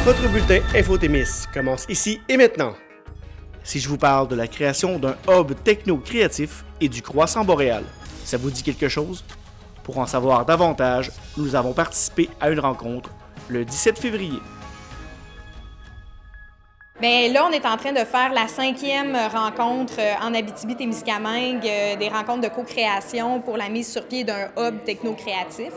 Votre bulletin Infotémis commence ici et maintenant. Si je vous parle de la création d'un hub techno-créatif et du croissant boréal, ça vous dit quelque chose? Pour en savoir davantage, nous avons participé à une rencontre le 17 février. Bien, là, on est en train de faire la 5e rencontre en Abitibi-Témiscamingue, des rencontres de co-création pour la mise sur pied d'un hub techno-créatif.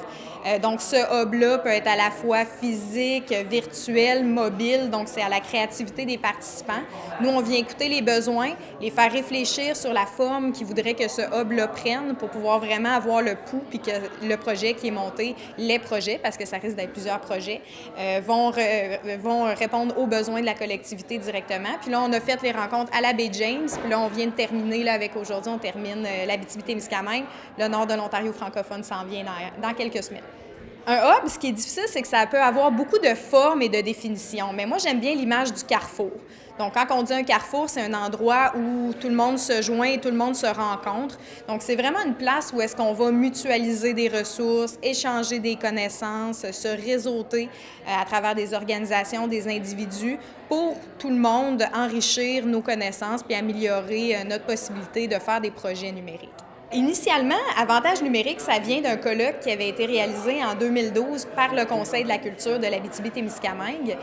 Donc, ce hub-là peut être à la fois physique, virtuel, mobile, donc c'est à la créativité des participants. Nous, on vient écouter les besoins, les faire réfléchir sur la forme qu'ils voudraient que ce hub-là prenne pour pouvoir vraiment avoir le pouls, puis que le projet qui est monté, les projets, parce que ça risque d'être plusieurs projets, vont répondre aux besoins de la collectivité directement. Puis là, on a fait les rencontres à la baie James, puis là, on vient de terminer, là, avec aujourd'hui, on termine l'Abitibi-Témiscamingue. Le nord de l'Ontario francophone s'en vient dans quelques semaines. Un hub, ce qui est difficile, c'est que ça peut avoir beaucoup de formes et de définitions. Mais moi, j'aime bien l'image du carrefour. Donc, quand on dit un carrefour, c'est un endroit où tout le monde se joint et tout le monde se rencontre. Donc, c'est vraiment une place où est-ce qu'on va mutualiser des ressources, échanger des connaissances, se réseauter à travers des organisations, des individus, pour tout le monde enrichir nos connaissances puis améliorer notre possibilité de faire des projets numériques. Initialement, Avantage numérique, ça vient d'un colloque qui avait été réalisé en 2012 par le Conseil de la culture de l'Abitibi-Témiscamingue.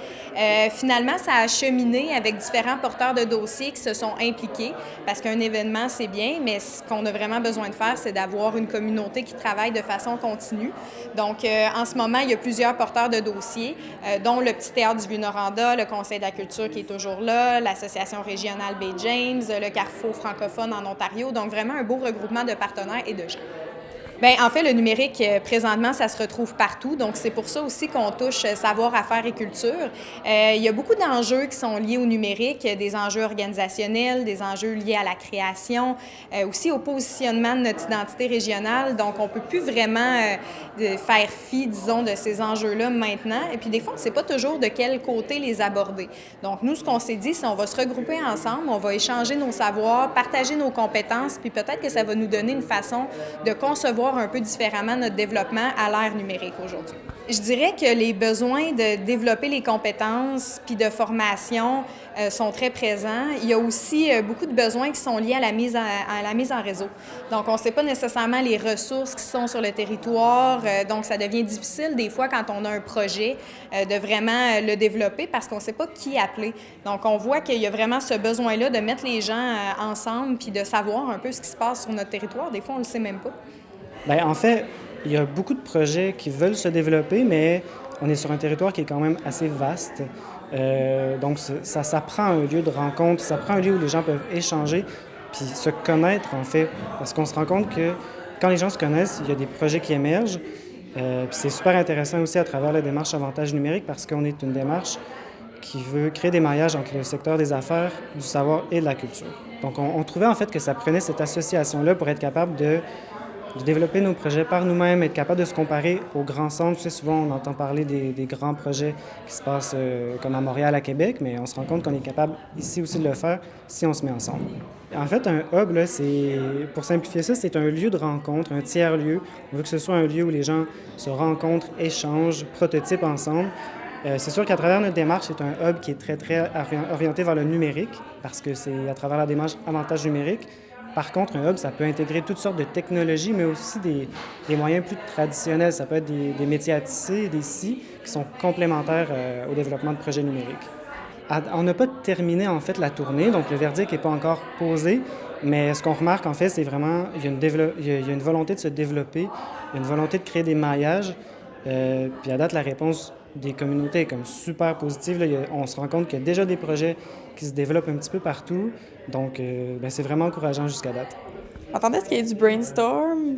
Finalement, ça a cheminé avec différents porteurs de dossiers qui se sont impliqués, parce qu'un événement, c'est bien, mais ce qu'on a vraiment besoin de faire, c'est d'avoir une communauté qui travaille de façon continue. Donc, en ce moment, il y a plusieurs porteurs de dossiers, dont le Petit Théâtre du Vieux-Noranda, le Conseil de la culture qui est toujours là, l'Association régionale Baie James, le Carrefour francophone en Ontario. Donc, vraiment un beau regroupement de partenaires et de gens. Bien, en fait, le numérique, présentement, ça se retrouve partout. Donc, c'est pour ça aussi qu'on touche savoir, affaires et culture. Il y a beaucoup d'enjeux qui sont liés au numérique, des enjeux organisationnels, des enjeux liés à la création, aussi au positionnement de notre identité régionale. Donc, on ne peut plus vraiment faire fi, disons, de ces enjeux-là maintenant. Et puis, des fois, on ne sait pas toujours de quel côté les aborder. Donc, nous, ce qu'on s'est dit, c'est qu'on va se regrouper ensemble, on va échanger nos savoirs, partager nos compétences, puis peut-être que ça va nous donner une façon de concevoir un peu différemment notre développement à l'ère numérique aujourd'hui. Je dirais que les besoins de développer les compétences puis de formation sont très présents. Il y a aussi beaucoup de besoins qui sont liés à la mise en réseau. Donc, on ne sait pas nécessairement les ressources qui sont sur le territoire. Donc, ça devient difficile des fois quand on a un projet de vraiment le développer parce qu'on ne sait pas qui appeler. Donc, on voit qu'il y a vraiment ce besoin-là de mettre les gens ensemble puis de savoir un peu ce qui se passe sur notre territoire. Des fois, on ne le sait même pas. Bien, en fait, il y a beaucoup de projets qui veulent se développer, mais on est sur un territoire qui est quand même assez vaste. Donc, ça prend un lieu de rencontre, ça prend un lieu où les gens peuvent échanger puis se connaître, en fait. Parce qu'on se rend compte que quand les gens se connaissent, il y a des projets qui émergent. Puis c'est super intéressant aussi à travers la démarche Avantage numérique parce qu'on est une démarche qui veut créer des maillages entre le secteur des affaires, du savoir et de la culture. Donc, on trouvait en fait que ça prenait cette association-là pour être capable de développer nos projets par nous-mêmes, être capable de se comparer aux grands centres. Tu sais, souvent, on entend parler des grands projets qui se passent comme à Montréal, à Québec, mais on se rend compte qu'on est capable ici aussi de le faire si on se met ensemble. En fait, un hub, là, pour simplifier ça, c'est un lieu de rencontre, un tiers-lieu. On veut que ce soit un lieu où les gens se rencontrent, échangent, prototypent ensemble. C'est sûr qu'à travers notre démarche, c'est un hub qui est très, très orienté vers le numérique, parce que c'est à travers la démarche Avantage numérique. Par contre, un hub, ça peut intégrer toutes sortes de technologies, mais aussi des moyens plus traditionnels. Ça peut être des métiers à tisser, des scies, qui sont complémentaires au développement de projets numériques. On n'a pas terminé, en fait, la tournée, donc le verdict n'est pas encore posé, mais ce qu'on remarque, en fait, c'est vraiment il y a une volonté de se développer, il y a une volonté de créer des maillages, puis à date, la réponse des communautés est comme super positive. Là, on se rend compte qu'il y a déjà des projets qui se développent un petit peu partout. Donc, c'est vraiment encourageant jusqu'à date. Je m'attendais à ce qu'il y ait du brainstorm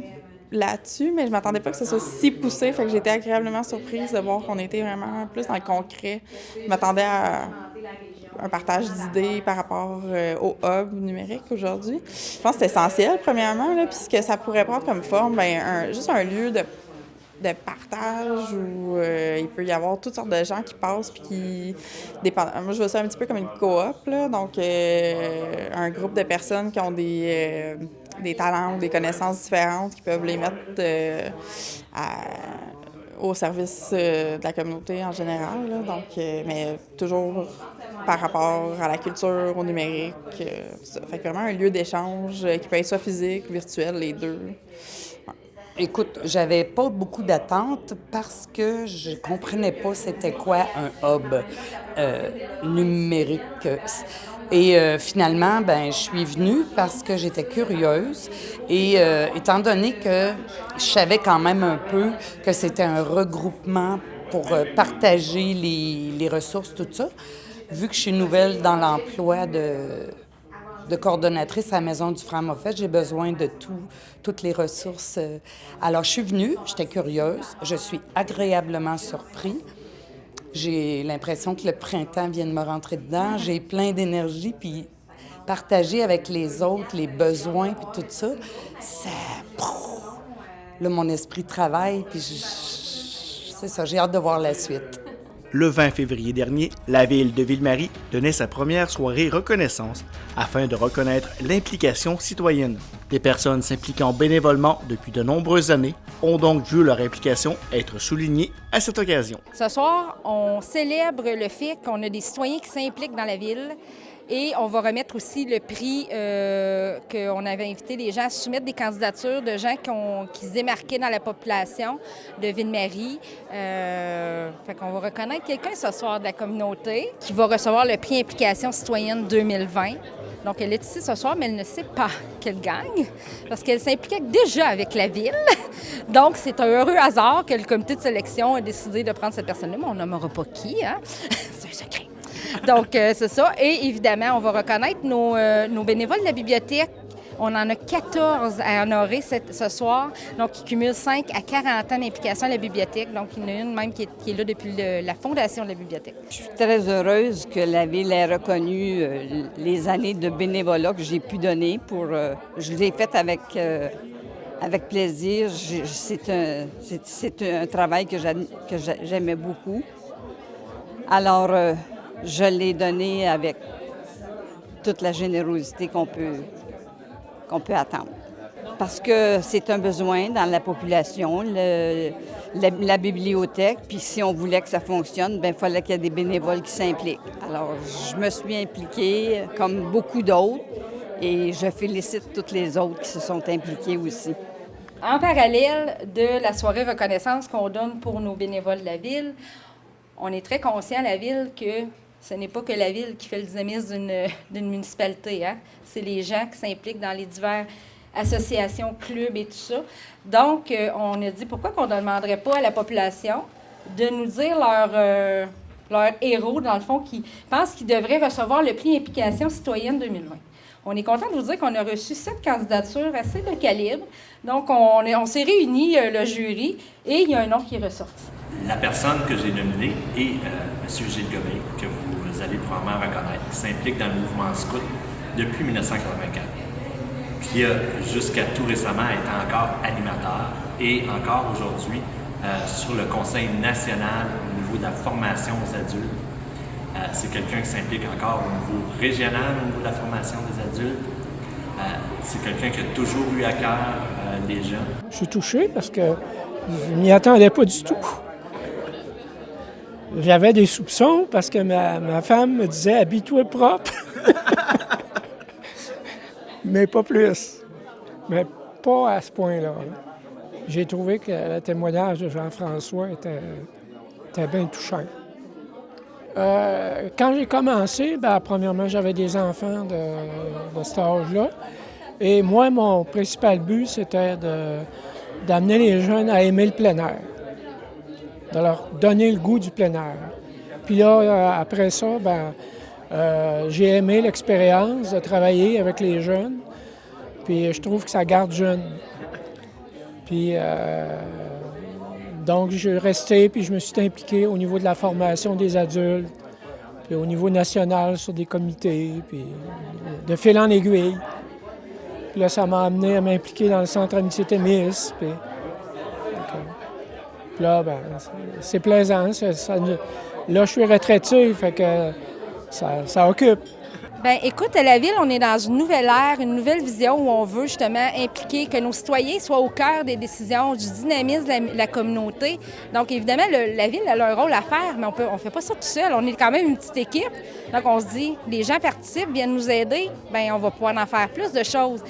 là-dessus, mais je m'attendais pas que ce soit si poussé. Fait que j'ai été agréablement surprise de voir qu'on était vraiment plus dans le concret. Je m'attendais à un partage d'idées par rapport au hub numérique aujourd'hui. Je pense que c'est essentiel, premièrement, là, puis ce que ça pourrait prendre comme forme, juste un lieu de partage où il peut y avoir toutes sortes de gens qui passent puis qui dépendent. Moi, je vois ça un petit peu comme une coop, là, donc un groupe de personnes qui ont des talents ou des connaissances différentes qui peuvent les mettre au service de la communauté en général. Là. Donc, mais toujours par rapport à la culture, au numérique. Tout ça. Fait que vraiment un lieu d'échange qui peut être soit physique, virtuel, les deux. Ouais. Écoute, j'avais pas beaucoup d'attentes parce que je comprenais pas c'était quoi un hub numérique. Et finalement, ben, je suis venue parce que j'étais curieuse et étant donné que je savais quand même un peu que c'était un regroupement pour partager les ressources, tout ça, vu que je suis nouvelle dans l'emploi de coordonnatrice à la Maison du Franc-Moffett, j'ai besoin de toutes les ressources. Alors, je suis venue, j'étais curieuse, je suis agréablement surprise. J'ai l'impression que le printemps vient de me rentrer dedans. J'ai plein d'énergie, puis partager avec les autres les besoins, puis tout ça, là, mon esprit travaille, puis c'est ça, j'ai hâte de voir la suite. Le 20 février dernier, la ville de Ville-Marie donnait sa première soirée reconnaissance afin de reconnaître l'implication citoyenne. Des personnes s'impliquant bénévolement depuis de nombreuses années ont donc vu leur implication être soulignée à cette occasion. Ce soir, on célèbre le fait qu'on a des citoyens qui s'impliquent dans la ville et on va remettre aussi le prix qu'on avait invité les gens à soumettre des candidatures de gens qui se démarquaient dans la population de Ville-Marie. Fait qu'on va reconnaître quelqu'un ce soir de la communauté qui va recevoir le prix Implication citoyenne 2020. Donc, elle est ici ce soir, mais elle ne sait pas qu'elle gagne parce qu'elle s'impliquait déjà avec la ville. Donc, c'est un heureux hasard que le comité de sélection a décidé de prendre cette personne-là, mais on nommera pas qui, hein? C'est un secret. Donc, c'est ça. Et évidemment, on va reconnaître nos bénévoles de la bibliothèque. On en a 14 à honorer ce soir, donc qui cumulent 5 à 40 ans d'implication à la bibliothèque. Donc, il y en a une même qui est là depuis la fondation de la bibliothèque. Je suis très heureuse que la Ville ait reconnu les années de bénévolat que j'ai pu donner. Je l'ai fait avec plaisir. C'est un travail que j'aimais beaucoup. Alors, je l'ai donné avec toute la générosité qu'on peut attendre. Parce que c'est un besoin dans la population, la bibliothèque, puis si on voulait que ça fonctionne, bien, il fallait qu'il y ait des bénévoles qui s'impliquent. Alors, je me suis impliquée comme beaucoup d'autres et je félicite toutes les autres qui se sont impliquées aussi. En parallèle de la soirée reconnaissance qu'on donne pour nos bénévoles de la Ville, on est très conscient à la Ville que ce n'est pas que la Ville qui fait le dynamisme d'une municipalité, hein? C'est les gens qui s'impliquent dans les divers associations, clubs et tout ça. Donc, on a dit pourquoi qu'on ne demanderait pas à la population de nous dire leur héros, dans le fond, qui pense qu'ils devraient recevoir le prix Implication citoyenne 2020. On est content de vous dire qu'on a reçu 7 candidatures assez de calibre. Donc, on s'est réunis, le jury, et il y a un nom qui est ressorti. La personne que j'ai nominée est M. Gilles Gomez, que vous allez probablement reconnaître, qui s'implique dans le mouvement scout depuis 1984. Puis jusqu'à tout récemment, été encore animateur et encore aujourd'hui sur le Conseil national au niveau de la formation aux adultes. C'est quelqu'un qui s'implique encore au niveau régional, au niveau de la formation des adultes. C'est quelqu'un qui a toujours eu à cœur les jeunes. Je suis touché parce que je m'y attendais pas du tout. J'avais des soupçons parce que ma femme me disait « habille-toi propre ». Mais pas plus. Mais pas à ce point-là. J'ai trouvé que le témoignage de Jean-François était bien touchant. Quand j'ai commencé, premièrement, j'avais des enfants de cet âge-là. Et moi, mon principal but, c'était d'amener les jeunes à aimer le plein air, de leur donner le goût du plein air. Puis là, après ça, j'ai aimé l'expérience de travailler avec les jeunes. Puis je trouve que ça garde jeune. Puis donc, je suis resté, puis je me suis impliqué au niveau de la formation des adultes, puis au niveau national sur des comités, puis de fil en aiguille. Puis là, ça m'a amené à m'impliquer dans le Centre Amitié Témis. Puis là, c'est plaisant. Là, je suis retraité, fait que ça occupe. Bien, écoute, à la Ville, on est dans une nouvelle ère, une nouvelle vision où on veut justement impliquer que nos citoyens soient au cœur des décisions, du dynamisme de la communauté. Donc, évidemment, la Ville elle a un rôle à faire, mais on ne fait pas ça tout seul. On est quand même une petite équipe. Donc, on se dit, les gens participent, viennent nous aider, bien, on va pouvoir en faire plus de choses.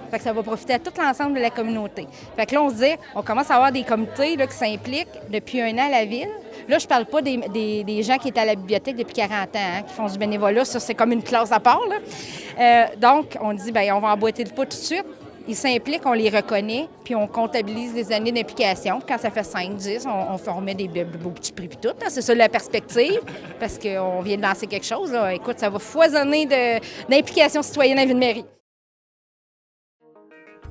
Fait que ça va profiter à tout l'ensemble de la communauté. Fait que là, on se dit, on commence à avoir des comités là, qui s'impliquent depuis 1 an à la Ville. Là, je parle pas des gens qui étaient à la bibliothèque depuis 40 ans, hein, qui font du bénévolat. Ça, c'est comme une classe à part, là. Donc, on dit, bien, on va emboîter le pas tout de suite. Ils s'impliquent, on les reconnaît, puis on comptabilise les années d'implication. Quand ça fait 5, 10, on remet des beaux petits prix puis tout. Hein. C'est ça la perspective, parce qu'on vient de lancer quelque chose. Là. Écoute, ça va foisonner d'implication citoyenne à Ville-Marie.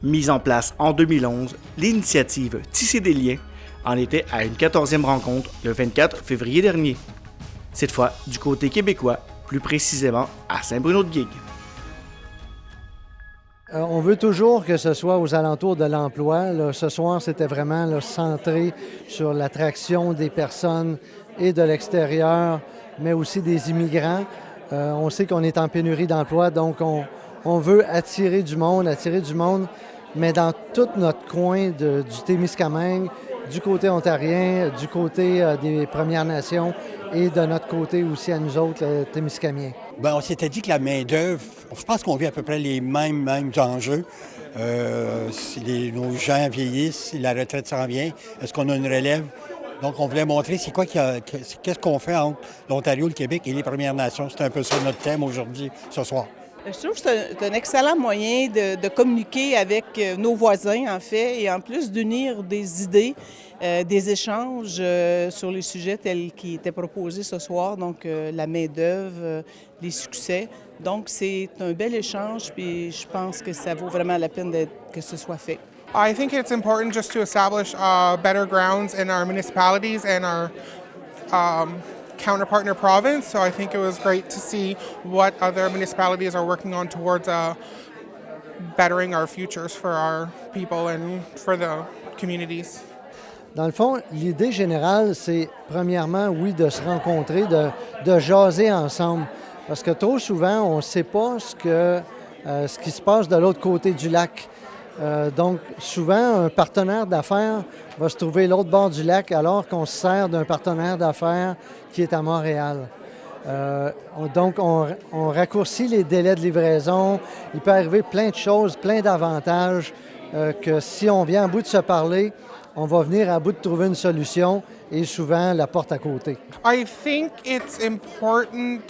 Mise en place en 2011, l'initiative Tisser des liens en était à une 14e rencontre le 24 février dernier. Cette fois du côté québécois, plus précisément à Saint-Bruno-de-Guigue. On veut toujours que ce soit aux alentours de l'emploi. Là, ce soir, c'était vraiment là, centré sur l'attraction des personnes et de l'extérieur, mais aussi des immigrants. On sait qu'on est en pénurie d'emploi, donc on veut attirer du monde, mais dans tout notre coin du Témiscamingue, du côté ontarien, du côté des Premières Nations et de notre côté aussi à nous autres, le Témiscamien. Bien, on s'était dit que la main-d'œuvre, je pense qu'on vit à peu près les mêmes enjeux. Si nos gens vieillissent, si la retraite s'en vient, est-ce qu'on a une relève? Donc, on voulait montrer qu'est-ce qu'on fait entre l'Ontario, le Québec et les Premières Nations. C'est un peu ça notre thème aujourd'hui, ce soir. Je trouve que c'est un excellent moyen de communiquer avec nos voisins, en fait, et en plus d'unir des idées, des échanges sur les sujets tels qu'ils étaient proposés ce soir, donc la main-d'œuvre, les succès. Donc, c'est un bel échange, puis je pense que ça vaut vraiment la peine que ce soit fait. I think it's important just to establish better grounds in our municipalities and our counterpartner province, so I think it was great to see what other municipalities are working on towards bettering our futures for our people and for the communities. Dans le fond, l'idée générale, c'est premièrement, oui, de se rencontrer, de jaser ensemble, parce que trop souvent, on ne sait pas ce qui se passe de l'autre côté du lac. Donc, souvent, un partenaire d'affaires va se trouver l'autre bord du lac alors qu'on se sert d'un partenaire d'affaires qui est à Montréal. Donc, on raccourcit les délais de livraison. Il peut arriver plein de choses, plein d'avantages que si on vient à bout de se parler, on va venir à bout de trouver une solution et souvent la porte à côté. I think it's important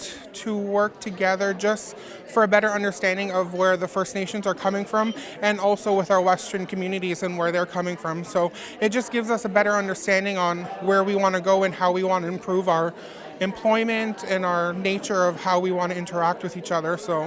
to work together just for a better understanding of where the First Nations are coming from and also with our Western communities and where they're coming from. So it just gives us a better understanding on where we want to go and how we want to improve our employment and our nature of how we want to interact with each other. So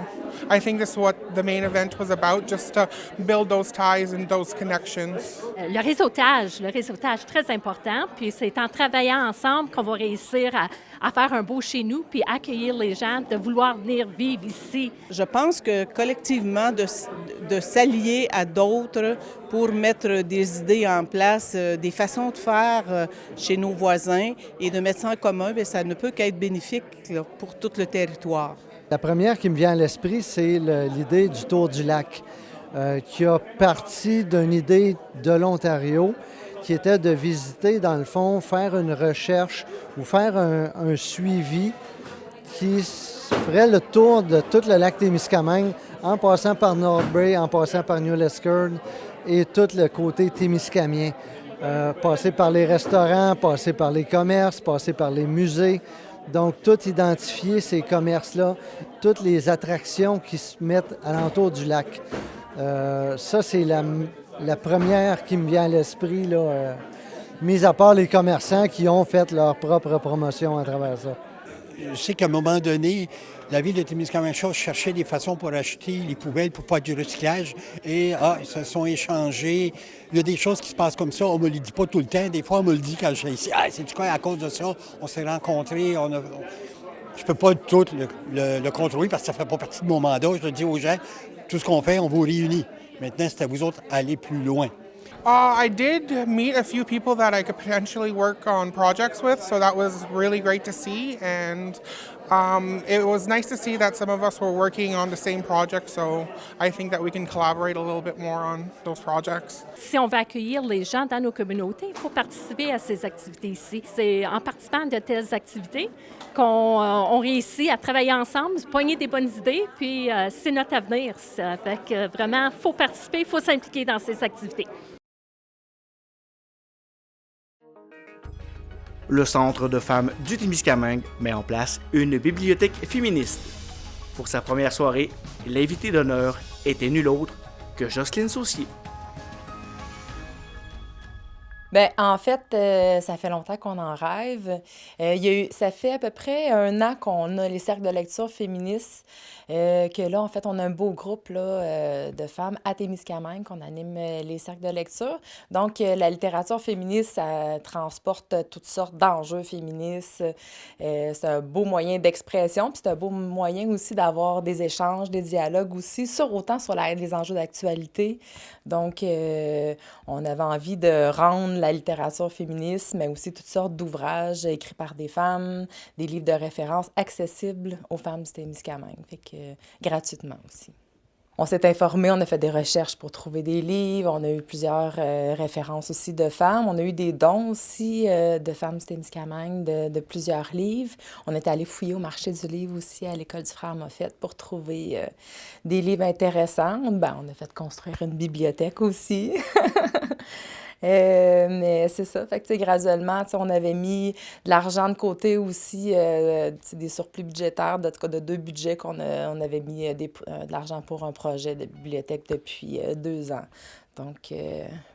I think this is what the main event was about, just to build those ties and those connections. Le réseautage, très important. Puis c'est en travaillant ensemble qu'on va réussir à faire un beau chez nous puis accueillir les gens, de vouloir venir vivre ici. Je pense que collectivement, de s'allier à d'autres pour mettre des idées en place, des façons de faire chez nos voisins et de mettre ça en commun, bien, ça ne peut qu'être bénéfique là, pour tout le territoire. La première qui me vient à l'esprit, c'est l'idée du Tour du lac, qui a parti d'une idée de l'Ontario, qui était de visiter, dans le fond, faire une recherche ou faire un suivi qui ferait le tour de tout le lac Témiscamingue, en passant par North Bay, en passant par New Liskeard et tout le côté témiscamien. Passer par les restaurants, passer par les commerces, passer par les musées. Donc, tout identifier ces commerces-là, toutes les attractions qui se mettent alentour du lac. Ça, c'est la première qui me vient à l'esprit, là, mis à part les commerçants qui ont fait leur propre promotion à travers ça. Je sais qu'à un moment donné, la ville de Témiscamingue cherchait des façons pour acheter les poubelles pour faire du recyclage et ils se sont échangés. Il y a des choses qui se passent comme ça, on ne me le dit pas tout le temps. Des fois, on me le dit quand je suis ici. C'est du quoi, à cause de ça, on s'est rencontrés. Je ne peux pas tout le contrôler parce que ça ne fait pas partie de mon mandat. Je le dis aux gens, tout ce qu'on fait, on vous réunit. Maintenant, c'est à vous autres d'aller plus loin. I did meet a few people that I could potentially work on projects with, so that was really great to see. And It was nice to see that some of us were working on the same project, so I think that we can collaborate a little bit more on those projects. Si on veut accueillir les gens dans nos communautés, il faut participer à ces activités ici. C'est en participant à de telles activités qu'on réussit à travailler ensemble, poigner des bonnes idées, puis c'est notre avenir. Ça fait que vraiment, il faut participer, il faut s'impliquer dans ces activités. Le Centre de femmes du Témiscamingue met en place une bibliothèque féministe. Pour sa première soirée, l'invité d'honneur était nul autre que Jocelyne Saucier. Bien, en fait, ça fait longtemps qu'on en rêve. Ça fait à peu près 1 an qu'on a les cercles de lecture féministes, que là, en fait, on a un beau groupe là, de femmes à Témiscamingue qu'on anime les cercles de lecture. Donc, la littérature féministe, ça transporte toutes sortes d'enjeux féministes. C'est un beau moyen d'expression, puis c'est un beau moyen aussi d'avoir des échanges, des dialogues aussi, autant sur les enjeux d'actualité. Donc, on avait envie de rendre la littérature féministe, mais aussi toutes sortes d'ouvrages écrits par des femmes, des livres de référence accessibles aux femmes du Témiscamingue, fait que gratuitement aussi. On s'est informé, on a fait des recherches pour trouver des livres, on a eu plusieurs références aussi de femmes, on a eu des dons aussi de femmes du Témiscamingue de plusieurs livres. On est allé fouiller au marché du livre aussi à l'école du Frère Moffett pour trouver des livres intéressants. Ben, on a fait construire une bibliothèque aussi. Mais c'est ça, fait que graduellement, on avait mis de l'argent de côté aussi, des surplus budgétaires, en tout cas de 2 budgets on avait mis de l'argent pour un projet de bibliothèque depuis 2 ans. Donc,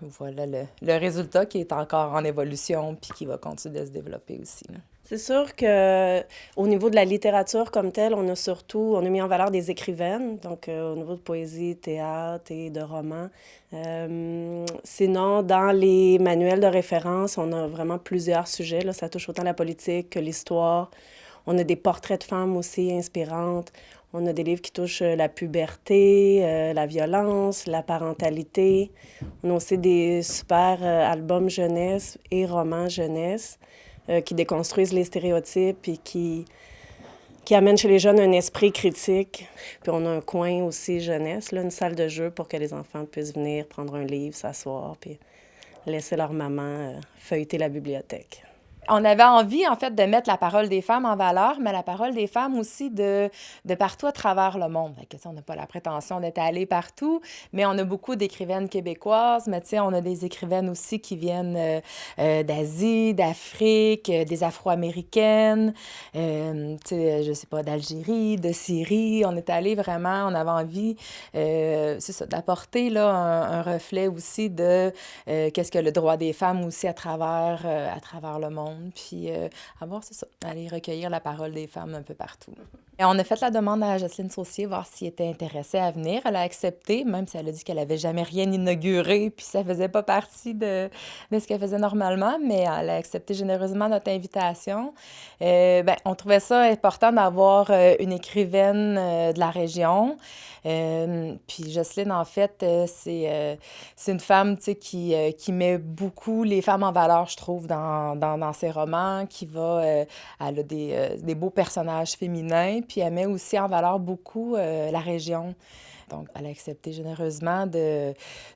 voilà le résultat qui est encore en évolution puis qui va continuer de se développer aussi, là. C'est sûr qu'au niveau de la littérature comme telle, on a mis en valeur des écrivaines, donc au niveau de poésie, théâtre et de romans. Sinon, dans les manuels de référence, on a vraiment plusieurs sujets, là. Ça touche autant la politique que l'histoire. On a des portraits de femmes aussi inspirantes. On a des livres qui touchent la puberté, la violence, la parentalité. On a aussi des super albums jeunesse et romans jeunesse. Qui déconstruisent les stéréotypes et qui amènent chez les jeunes un esprit critique. Puis on a un coin aussi jeunesse, là, une salle de jeu pour que les enfants puissent venir prendre un livre, s'asseoir, puis laisser leur maman feuilleter la bibliothèque. On avait envie, en fait, de mettre la parole des femmes en valeur, mais la parole des femmes aussi de partout à travers le monde. Fait que, on n'a pas la prétention d'être allé partout, mais on a beaucoup d'écrivaines québécoises, mais on a des écrivaines aussi qui viennent d'Asie, d'Afrique, des Afro-Américaines, je sais pas, d'Algérie, de Syrie. On est allé vraiment, on avait envie, c'est ça, d'apporter là, un reflet aussi de qu'est-ce que le droit des femmes aussi à travers le monde. Puis c'est ça, aller recueillir la parole des femmes un peu partout. Et on a fait la demande à Jocelyne Saucier, voir s'il était intéressée à venir. Elle a accepté, même si elle a dit qu'elle n'avait jamais rien inauguré, puis ça ne faisait pas partie de ce qu'elle faisait normalement, mais elle a accepté généreusement notre invitation. On trouvait ça important d'avoir une écrivaine de la région. Puis Jocelyne, en fait, c'est une femme qui met beaucoup les femmes en valeur, je trouve, dans ses romans, elle a des beaux personnages féminins, puis elle met aussi en valeur beaucoup la région. Donc, elle a accepté généreusement de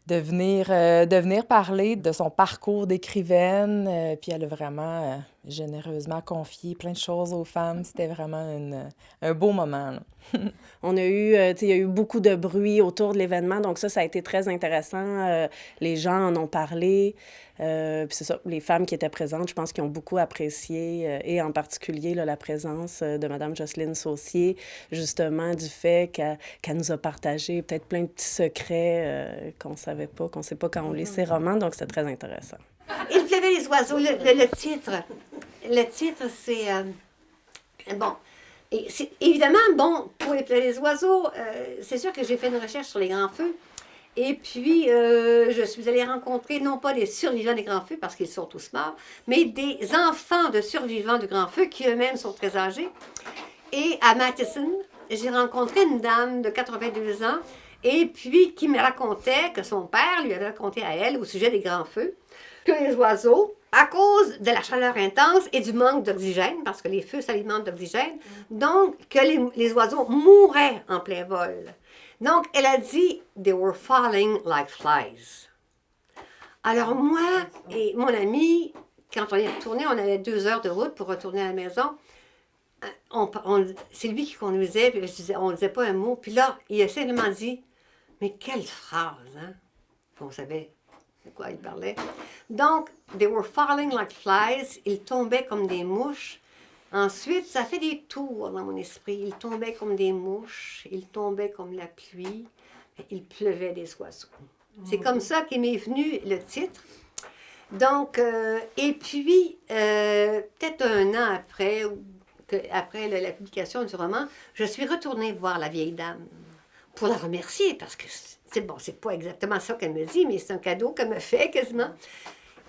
venir parler de son parcours d'écrivaine, puis elle a vraiment généreusement confié plein de choses aux femmes. C'était vraiment un beau moment, là. Il y a eu beaucoup de bruit autour de l'événement, donc ça a été très intéressant. Les gens en ont parlé. Puis c'est ça, les femmes qui étaient présentes, je pense qu'ils ont beaucoup apprécié, et en particulier là, la présence de Mme Jocelyne Saucier, justement du fait qu'elle nous a partagé peut-être plein de petits secrets qu'on savait pas, qu'on sait pas quand on lit ses romans, donc c'était très intéressant. Il pleuvait les oiseaux, le titre. Le titre, c'est... bon. Et c'est évidemment, bon, pour Il pleuvait les oiseaux, c'est sûr que j'ai fait une recherche sur les grands feux. Et puis, je suis allée rencontrer non pas des survivants des grands feux, parce qu'ils sont tous morts, mais des enfants de survivants du grand feu qui eux-mêmes sont très âgés. Et à Matheson, j'ai rencontré une dame de 82 ans, et puis qui me racontait que son père lui avait raconté à elle au sujet des grands feux. que les oiseaux, à cause de la chaleur intense et du manque d'oxygène, parce que les feux s'alimentent d'oxygène, donc que les oiseaux mouraient en plein vol. Donc, elle a dit « They were falling like flies ». Alors moi et mon ami, quand on est retourné, on avait 2 heures de route pour retourner à la maison. C'est lui qui conduisait, puis on ne disait pas un mot. Puis là, il a simplement dit « Mais quelle phrase, hein? » On savait de quoi il parlait. Donc, « They were falling like flies », ils tombaient comme des mouches. Ensuite, ça fait des tours dans mon esprit. Ils tombaient comme des mouches, ils tombaient comme la pluie, il pleuvait des oiseaux. C'est comme ça qu'est m'est venu le titre. Donc, et puis, peut-être 1 an après, après la publication du roman, je suis retournée voir la vieille dame pour la remercier, parce que c'est pas exactement ça qu'elle me dit, mais c'est un cadeau qu'elle me fait quasiment.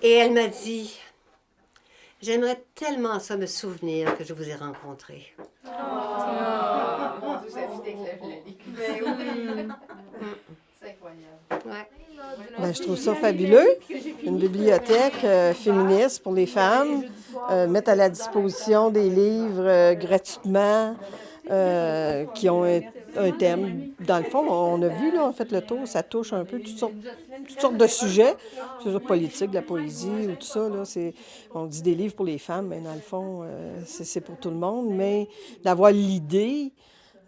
Et elle m'a dit, j'aimerais tellement ça me souvenir que je vous ai rencontré. Mon Dieu, ça fit avec le oui. C'est incroyable. Ouais. Ben, je trouve ça fabuleux. Une bibliothèque féministe pour les femmes, mettre à la disposition des livres gratuitement qui ont un thème. Dans le fond, on a vu, là, on a fait le tour, ça touche un peu toutes sortes de sujets, que ce soit politique, de la poésie ou tout ça. Là, on dit des livres pour les femmes, mais dans le fond, c'est pour tout le monde. Mais d'avoir l'idée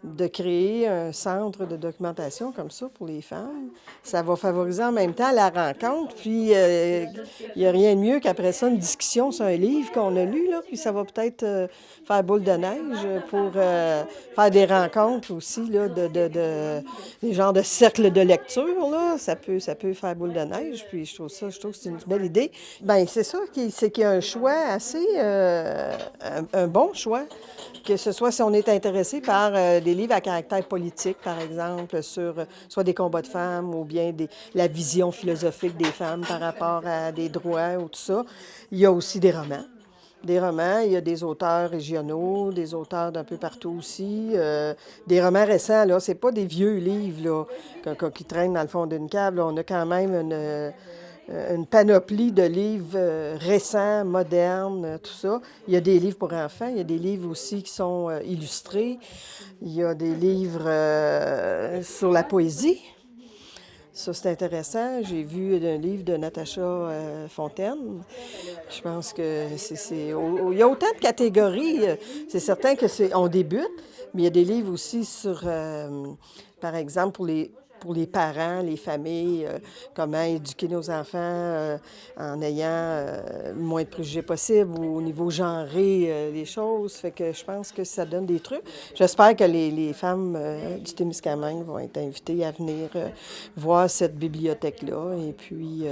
de créer un centre de documentation comme ça pour les femmes, ça va favoriser en même temps la rencontre. Puis, il n'y a rien de mieux qu'après ça, une discussion sur un livre qu'on a lu, là, puis ça va peut-être faire boule de neige pour faire des rencontres aussi, là, des genres de cercles de lecture, là. Ça peut faire boule de neige, puis je trouve que c'est une belle idée. Bien, c'est ça, c'est qu'il y a un choix assez, un bon choix, que ce soit si on est intéressé par des livres à caractère politique, par exemple, sur soit des combats de femmes ou bien la vision philosophique des femmes par rapport à des droits ou tout ça. Il y a aussi des romans. Il y a des auteurs régionaux, des auteurs d'un peu partout aussi. Des romans récents, là, c'est pas des vieux livres là, qui traînent dans le fond d'une cave. Là. On a quand même une panoplie de livres récents, modernes, tout ça. Il y a des livres pour enfants, il y a des livres aussi qui sont illustrés. Il y a des livres sur la poésie. Ça, c'est intéressant. J'ai vu un livre de Natacha Fontaine. Je pense que il y a autant de catégories. C'est certain on débute, mais il y a des livres aussi sur, par exemple, pour les parents, les familles, comment éduquer nos enfants en ayant le moins de préjugés possible ou au niveau genré les choses. Fait que je pense que ça donne des trucs. J'espère que les femmes du Témiscamingue vont être invitées à venir voir cette bibliothèque-là et puis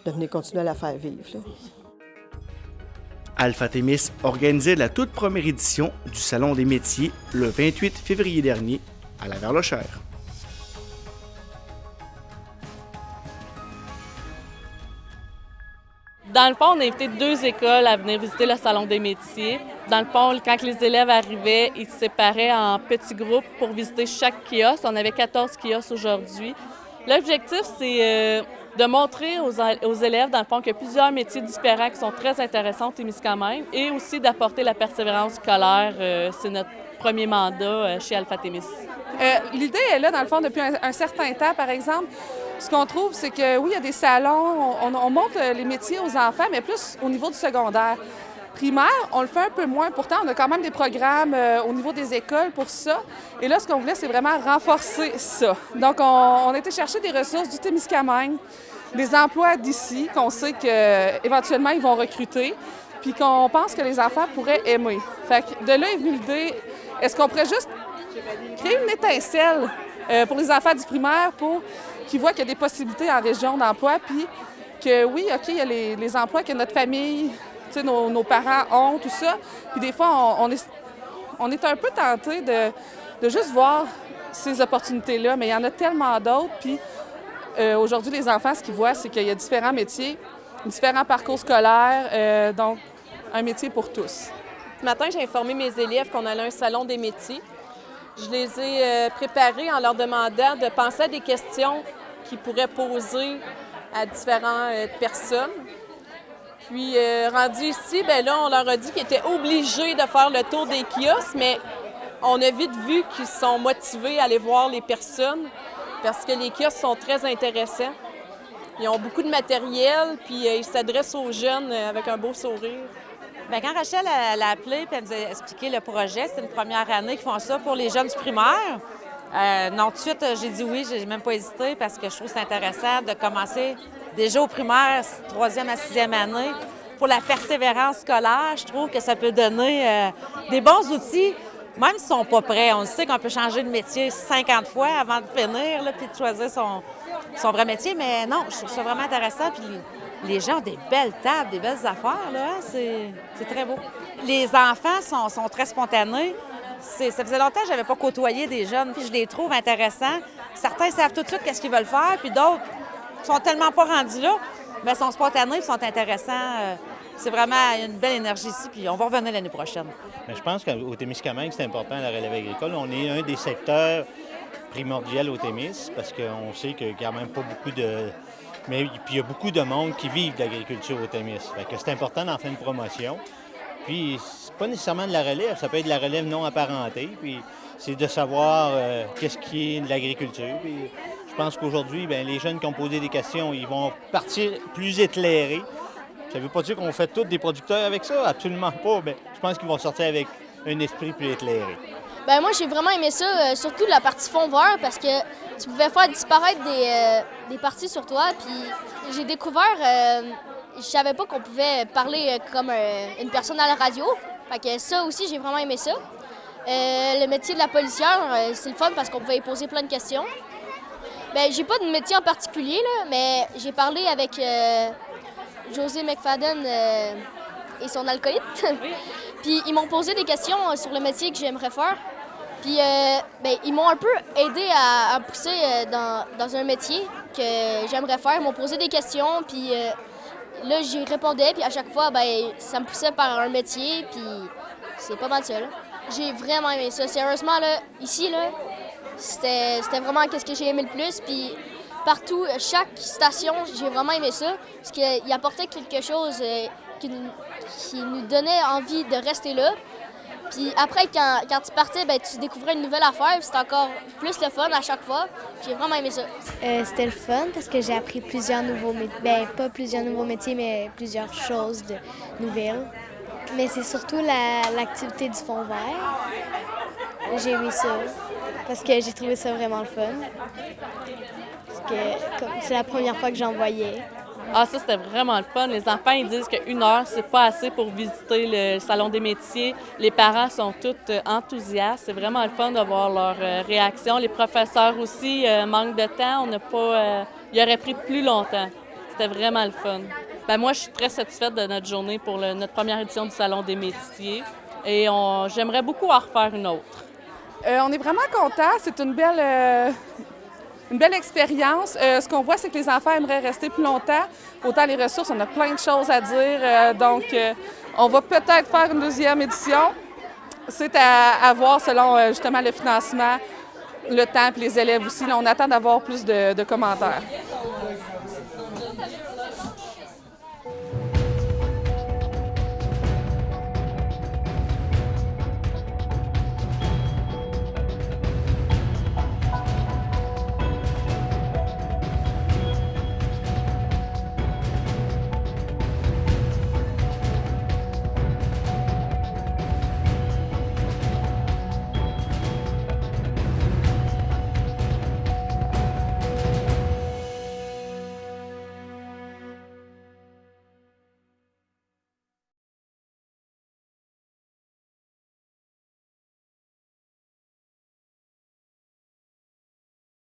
de venir continuer à la faire vivre. Là. Alpha Témis organisait la toute première édition du Salon des métiers le 28 février dernier à la Verlochère. Dans le fond, on a invité 2 écoles à venir visiter le Salon des métiers. Dans le fond, quand les élèves arrivaient, ils se séparaient en petits groupes pour visiter chaque kiosque. On avait 14 kiosques aujourd'hui. L'objectif, c'est de montrer aux élèves, dans le fond, qu'il y a plusieurs métiers différents qui sont très intéressants au Témiscamingue et aussi d'apporter la persévérance scolaire. C'est notre premier mandat chez Alpha Témis. L'idée est là, dans le fond, depuis un certain temps, par exemple. Ce qu'on trouve, c'est que oui, il y a des salons, on montre les métiers aux enfants, mais plus au niveau du secondaire. Primaire, on le fait un peu moins. Pourtant, on a quand même des programmes au niveau des écoles pour ça. Et là, ce qu'on voulait, c'est vraiment renforcer ça. Donc, on a été chercher des ressources du Témiscamingue, des emplois d'ici, qu'on sait qu'éventuellement, ils vont recruter, puis qu'on pense que les enfants pourraient aimer. Fait que de là est venue l'idée, est-ce qu'on pourrait juste créer une étincelle pour les enfants du primaire pour qu'ils voient qu'il y a des possibilités en région d'emploi, puis que oui, OK, il y a les emplois que notre famille, tu sais, nos parents ont, tout ça. Puis des fois, on est un peu tenté de juste voir ces opportunités-là, mais il y en a tellement d'autres. Puis aujourd'hui, les enfants, ce qu'ils voient, c'est qu'il y a différents métiers, différents parcours scolaires, donc un métier pour tous. Ce matin, j'ai informé mes élèves qu'on allait à un salon des métiers. Je les ai préparés en leur demandant de penser à des questions qu'ils pourraient poser à différentes personnes. Puis, rendu ici, bien là, on leur a dit qu'ils étaient obligés de faire le tour des kiosques, mais on a vite vu qu'ils sont motivés à aller voir les personnes parce que les kiosques sont très intéressants. Ils ont beaucoup de matériel, puis ils s'adressent aux jeunes avec un beau sourire. Bien, quand Rachel elle a appelé et elle nous a expliqué le projet, c'est une première année qu'ils font ça pour les jeunes du primaire. Non, tout de suite, j'ai dit oui, j'ai même pas hésité parce que je trouve que c'est intéressant de commencer déjà au primaire, 3e à 6e année. Pour la persévérance scolaire, je trouve que ça peut donner des bons outils, même s'ils ne sont pas prêts. On sait qu'on peut changer de métier 50 fois avant de finir, là, puis de choisir son vrai métier, mais non, je trouve ça vraiment intéressant. Puis les gens ont des belles tables, des belles affaires, là, hein? C'est très beau. Les enfants sont très spontanés. Ça faisait longtemps que je n'avais pas côtoyé des jeunes, puis je les trouve intéressants. Certains savent tout de suite qu'est-ce qu'ils veulent faire, puis d'autres sont tellement pas rendus là, mais sont spontanés, sont intéressants. C'est vraiment une belle énergie ici, puis on va revenir l'année prochaine. Bien, je pense qu'au Témiscamingue, c'est important la relève agricole. On est un des secteurs primordiaux au Témis, parce qu'on sait qu'il n'y a quand même pas beaucoup de... Mais puis il y a beaucoup de monde qui vivent de l'agriculture au Témis. Fait que c'est important d'en faire une promotion. Puis c'est pas nécessairement de la relève, ça peut être de la relève non apparentée. Puis c'est de savoir qu'est-ce qui est de l'agriculture. Puis je pense qu'aujourd'hui, bien, les jeunes qui ont posé des questions, ils vont partir plus éclairés. Ça ne veut pas dire qu'on fait tous des producteurs avec ça, absolument pas. Mais je pense qu'ils vont sortir avec un esprit plus éclairé. Ben moi, j'ai vraiment aimé ça, surtout la partie fond vert, parce que tu pouvais faire disparaître des parties sur toi. Puis j'ai découvert, je savais pas qu'on pouvait parler comme une personne à la radio. Fait que ça aussi, j'ai vraiment aimé ça. Le métier de la policière, c'est le fun parce qu'on pouvait y poser plein de questions. Ben j'ai pas de métier en particulier, là, mais j'ai parlé avec José McFadden et son alcoolite. Puis ils m'ont posé des questions sur le métier que j'aimerais faire. Puis ben, ils m'ont un peu aidé à pousser dans un métier que j'aimerais faire. Ils m'ont posé des questions, puis là, j'y répondais. Puis à chaque fois, ben, ça me poussait par un métier, puis c'est pas mal ça, là. J'ai vraiment aimé ça. Sérieusement, là, ici, là, c'était vraiment ce que j'ai aimé le plus. Puis partout, chaque station, j'ai vraiment aimé ça. Parce qu'il apportait quelque chose qui nous donnait envie de rester là. Puis après, quand tu partais, ben, tu découvrais une nouvelle affaire. C'était encore plus le fun à chaque fois. J'ai vraiment aimé ça. C'était le fun parce que j'ai appris plusieurs nouveaux métiers. Ben, pas plusieurs nouveaux métiers, mais plusieurs choses nouvelles. Mais c'est surtout l'activité du fond vert. J'ai aimé ça parce que j'ai trouvé ça vraiment le fun. Parce que c'est la première fois que j'en voyais. Ah, ça, c'était vraiment le fun. Les enfants, ils disent qu'une heure, c'est pas assez pour visiter le Salon des métiers. Les parents sont tous enthousiastes. C'est vraiment le fun de voir leur réaction. Les professeurs aussi manquent de temps. Il aurait pris plus longtemps. C'était vraiment le fun. Ben, moi, je suis très satisfaite de notre journée pour notre première édition du Salon des métiers. Et j'aimerais beaucoup en refaire une autre. On est vraiment contents. C'est une belle expérience. Ce qu'on voit, c'est que les enfants aimeraient rester plus longtemps. Autant les ressources, on a plein de choses à dire. Donc, on va peut-être faire une deuxième édition. C'est à voir selon justement le financement, le temps et les élèves aussi. Là, on attend d'avoir plus de commentaires.